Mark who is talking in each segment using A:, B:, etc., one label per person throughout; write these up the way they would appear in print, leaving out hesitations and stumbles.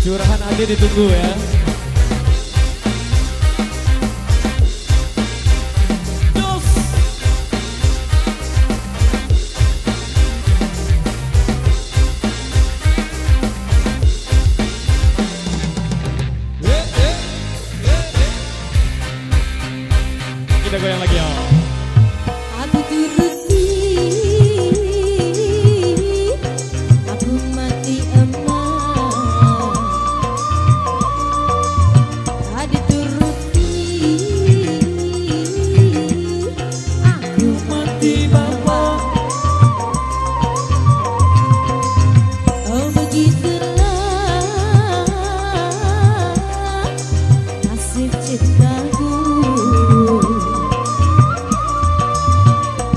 A: Curahan hati ditunggu ya. Kita goyang lagi ya.
B: Aku turuti, aku mati emas. Adi turuti, aku mati bawa. Oh begitulah nasib cintaku.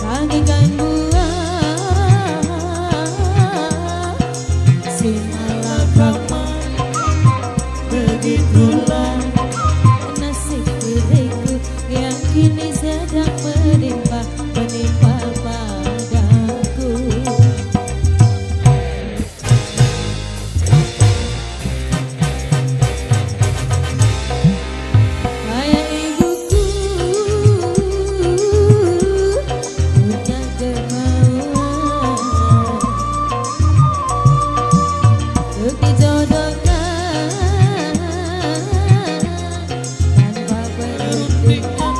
B: Bagikan buah si malakama. Begitulah nasib diriku yang kini sedang menimpa padaku. Kayak ibuku punya kemauan untuk dijodohkan tanpa peruntukan.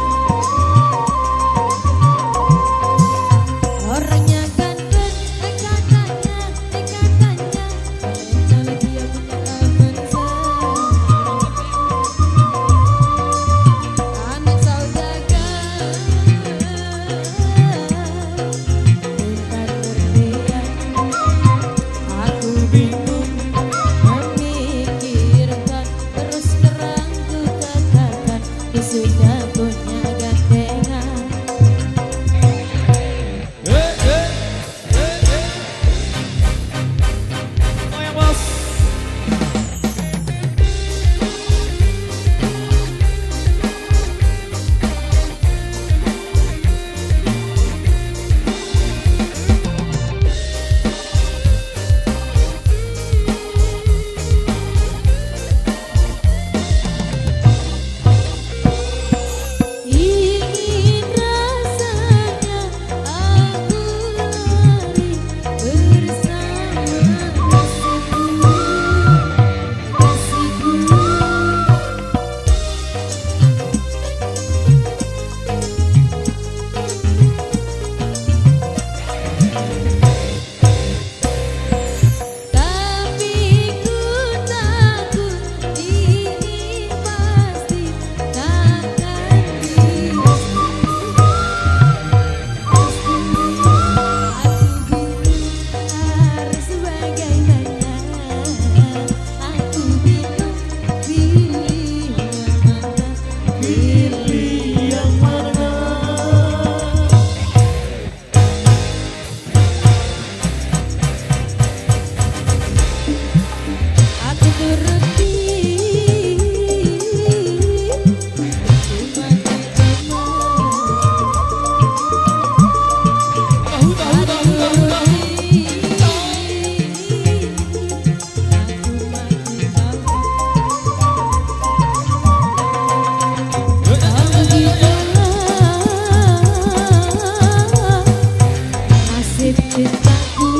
B: Orangnya ganteng, katanya, kalau dia punya abang anak saudagar bukan berlian. Aku bingung memikirkan, terus terang ku katakan ku sudah punya gantengan.
A: Goyang bos.
B: Ingin rasanya aku lari bersama kasihku. Tapi ku takut ini pasti takkan bisa. Aku bingung harus bagaimana. Aku bingung pilih yang mana. Aku turuti, aku mati nasib cintaku.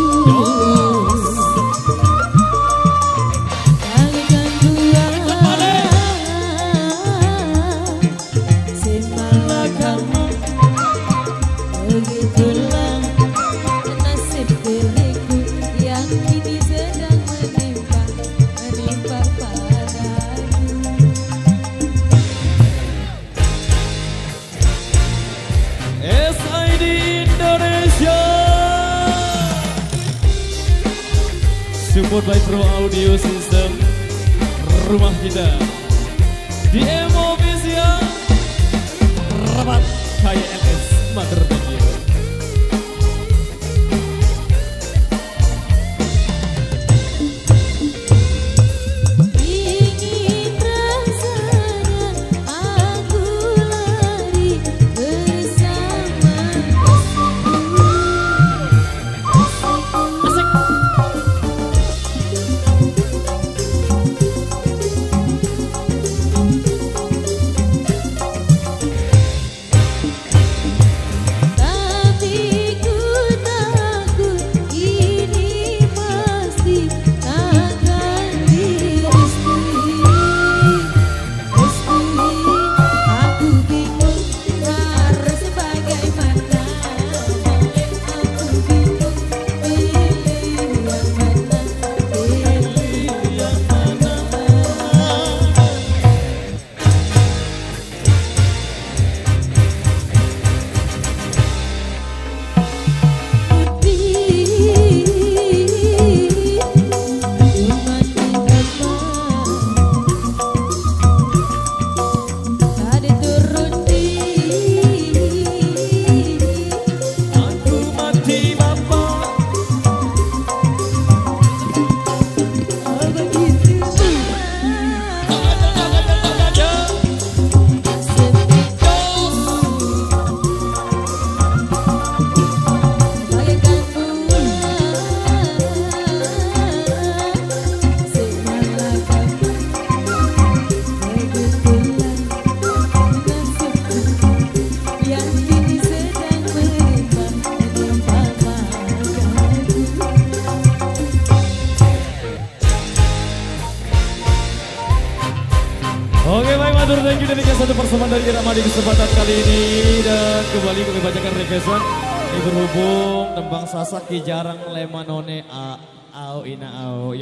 B: Bagikan buah si malakama. Begitulah nasib diriku yang kini sedang menimpa padaku.
A: SID Indonesia. Support by Pro Audio System. Rumah kita di Official Rapat KYLS Mother Thank you.
B: Ingin rasanya aku lari bersama kasihku.
A: Oke baik, matur thank you dari satu persembahan dari Irama di kesempatan kali ini. Dan kembali kami bacakan requestan. Ini berhubung tembang Sasaki jarang lemanone au ina au.